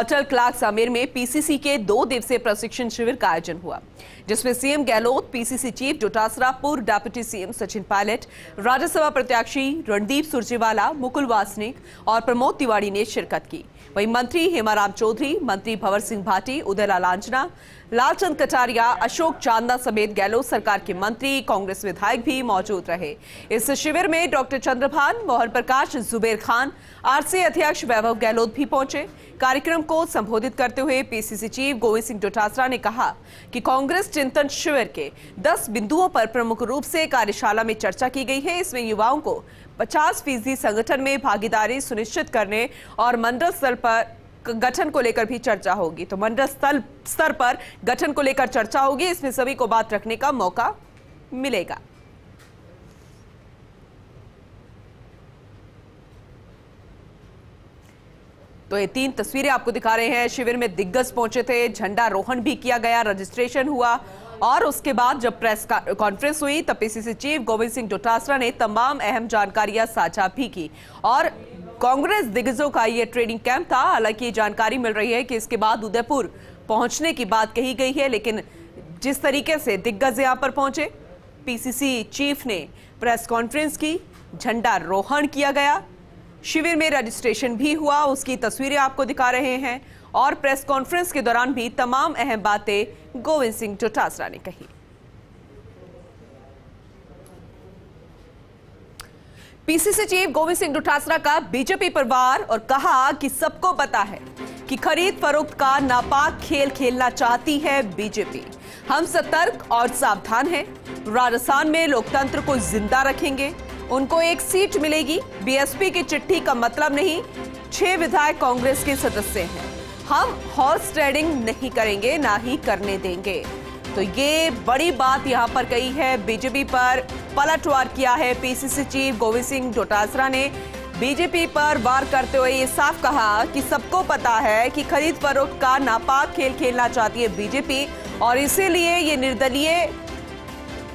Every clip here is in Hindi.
अटल क्लार्क आमेर में पीसीसी के 2 दिवसीय प्रशिक्षण शिविर का आयोजन हुआ, जिसमें CM Gehlot, PCC chief Dotasra, पूर्व डिप्टी सीएम सचिन पायलट, राज्यसभा प्रत्याशी रणदीप सुरजेवाला, मुकुल वासनिक और प्रमोद तिवारी ने शिरकत की। वहीं मंत्री हेमाराम चौधरी, मंत्री भंवर सिंह भाटी, उदयलाल आंजना, लालचंद कटारिया, अशोक चांदा समेत गहलोत सरकार के मंत्री, कांग्रेस विधायक भी मौजूद रहे। इस शिविर में डॉक्टर चंद्रभान, मोहन प्रकाश, जुबेर खान, आरसीए अध्यक्ष वैभव गहलोत भी पहुंचे। कार्यक्रम को संबोधित करते हुए पीसीसी चीफ गोविंद सिंह डोटासरा ने कहा कि कांग्रेस चिंतन शिविर के 10 बिंदुओं पर प्रमुख रूप से कार्यशाला में चर्चा की गई है। इसमें युवाओं को 50% संगठन में भागीदारी सुनिश्चित करने और मंडल स्तर पर गठन को लेकर भी चर्चा होगी। तो मंडल स्तर पर गठन को लेकर चर्चा होगी, इसमें सभी को बात रखने का मौका मिलेगा। तो ये 3 तस्वीरें आपको दिखा रहे हैं। शिविर में दिग्गज पहुंचे थे, झंडारोहण भी किया गया, रजिस्ट्रेशन हुआ और उसके बाद जब प्रेस कॉन्फ्रेंस हुई तब पीसीसी चीफ गोविंद सिंह डोटासरा ने तमाम अहम जानकारियां साझा भी की। और कांग्रेस दिग्गजों का ये ट्रेनिंग कैंप था। हालांकि ये जानकारी मिल रही है कि इसके बाद उदयपुर पहुंचने की बात कही गई है, लेकिन जिस तरीके से दिग्गज यहां पर पहुंचे, पीसीसी चीफ ने प्रेस कॉन्फ्रेंस की, झंडारोहण किया गया, शिविर में रजिस्ट्रेशन भी हुआ, उसकी तस्वीरें आपको दिखा रहे हैं और प्रेस कॉन्फ्रेंस के दौरान भी तमाम अहम बातें गोविंद सिंह डोटासरा ने कही। पीसीसी चीफ गोविंद सिंह डोटासरा का बीजेपी पर वार और कहा कि सबको पता है कि खरीद फरोख्त का नापाक खेल खेलना चाहती है बीजेपी। हम सतर्क और सावधान हैं। राजस्थान में लोकतंत्र को जिंदा रखेंगे। उनको 1 सीट मिलेगी। बीएसपी की चिट्ठी का मतलब नहीं, 6 विधायक कांग्रेस के सदस्य हैं। हम हॉर्स ट्रेडिंग नहीं करेंगे, ना ही करने देंगे। तो ये बड़ी बात यहां पर कही है। बीजेपी पर पलटवार किया है पीसीसी चीफ गोविंद सिंह डोटासरा ने। बीजेपी पर वार करते हुए ये साफ कहा कि सबको पता है कि खरीद फरोख्त का नापाक खेल खेलना चाहती है बीजेपी और इसीलिए ये निर्दलीय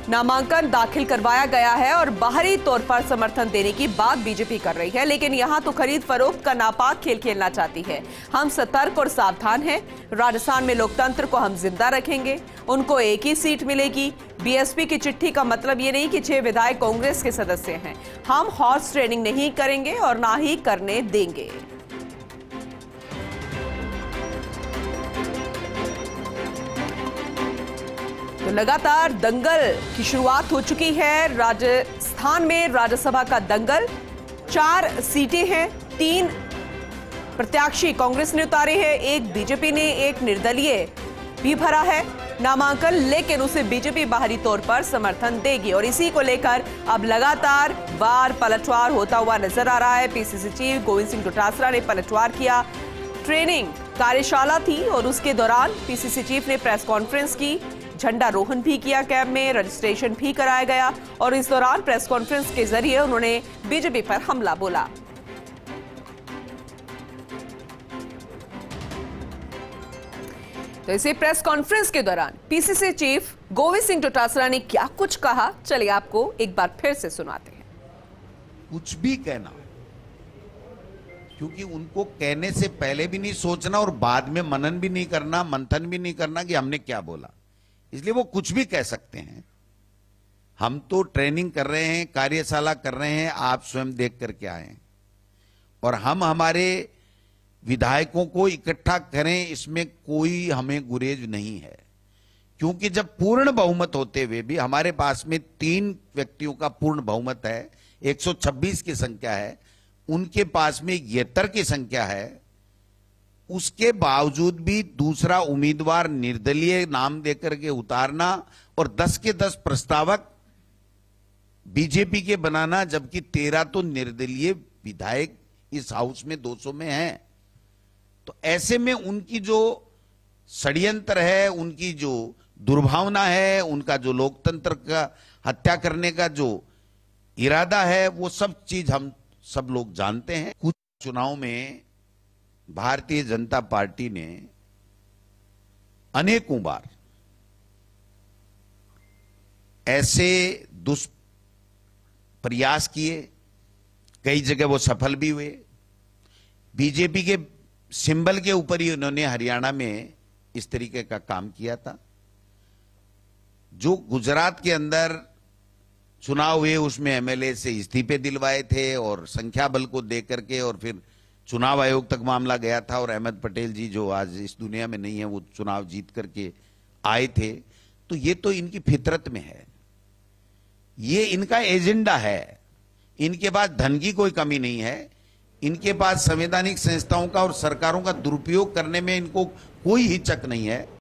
नामांकन दाखिल करवाया गया है और बाहरी तौर पर समर्थन देने की बात बीजेपी कर रही है, लेकिन यहां तो खरीद फरोख्त का नापाक खेल खेलना चाहती है। हम सतर्क और सावधान हैं। राजस्थान में लोकतंत्र को हम जिंदा रखेंगे। उनको 1 ही सीट मिलेगी। बीएसपी की चिट्ठी का मतलब ये नहीं कि 6 विधायक कांग्रेस के सदस्य हैं। हम हॉर्स ट्रेडिंग नहीं करेंगे और ना ही करने देंगे। तो लगातार दंगल की शुरुआत हो चुकी है। राजस्थान में राज्यसभा का दंगल, 4 सीटें हैं, 3 प्रत्याशी कांग्रेस ने उतारे हैं, 1 बीजेपी ने, 1 निर्दलीय भी भरा है नामांकन, लेकिन उसे बीजेपी बाहरी तौर पर समर्थन देगी और इसी को लेकर अब लगातार वार पलटवार होता हुआ नजर आ रहा है। पीसीसी चीफ गोविंद सिंह डोटासरा ने पलटवार किया। ट्रेनिंग कार्यशाला थी और उसके दौरान पीसीसी चीफ ने प्रेस कॉन्फ्रेंस की, झंडारोहण भी किया, कैंप में रजिस्ट्रेशन भी कराया गया और इस दौरान प्रेस कॉन्फ्रेंस के जरिए उन्होंने बीजेपी पर हमला बोला। तो इसी प्रेस कॉन्फ्रेंस के दौरान पीसीसी चीफ गोविंद सिंह डोटासरा ने क्या कुछ कहा, चलिए आपको एक बार फिर से सुनाते हैं। कुछ भी कहना, क्योंकि उनको कहने से पहले भी नहीं सोचना और बाद में मनन भी नहीं करना, मंथन भी नहीं करना कि हमने क्या बोला, इसलिए वो कुछ भी कह सकते हैं। हम तो ट्रेनिंग कर रहे हैं, कार्यशाला कर रहे हैं, आप स्वयं देख करके आए हैं और हम हमारे विधायकों को इकट्ठा करें, इसमें कोई हमें गुरेज नहीं है। क्योंकि जब पूर्ण बहुमत होते हुए भी हमारे पास में 3 व्यक्तियों का पूर्ण बहुमत है, 126 की संख्या है, उनके पास में 71 की संख्या है, उसके बावजूद भी दूसरा उम्मीदवार निर्दलीय नाम देकर के उतारना और 10 के 10 प्रस्तावक बीजेपी के बनाना, जबकि 13 तो निर्दलीय विधायक इस हाउस में 200 में हैं। तो ऐसे में उनकी जो षड्यंत्र है, उनकी जो दुर्भावना है, उनका जो लोकतंत्र का हत्या करने का जो इरादा है, वो सब चीज हम सब लोग जानते हैं। कुछ चुनाव में भारतीय जनता पार्टी ने अनेकों बार ऐसे दुष्प्रयास किए, कई जगह वो सफल भी हुए। बीजेपी के सिंबल के ऊपर ही उन्होंने हरियाणा में इस तरीके का काम किया था। जो गुजरात के अंदर चुनाव हुए उसमें एमएलए से इस्तीफे दिलवाए थे और संख्या बल को दे करके और फिर चुनाव आयोग तक मामला गया था और अहमद पटेल जी जो आज इस दुनिया में नहीं है वो चुनाव जीत करके आए थे। तो ये तो इनकी फितरत में है, ये इनका एजेंडा है। इनके पास धन की कोई कमी नहीं है, इनके पास संवैधानिक संस्थाओं का और सरकारों का दुरुपयोग करने में इनको कोई हिचक नहीं है।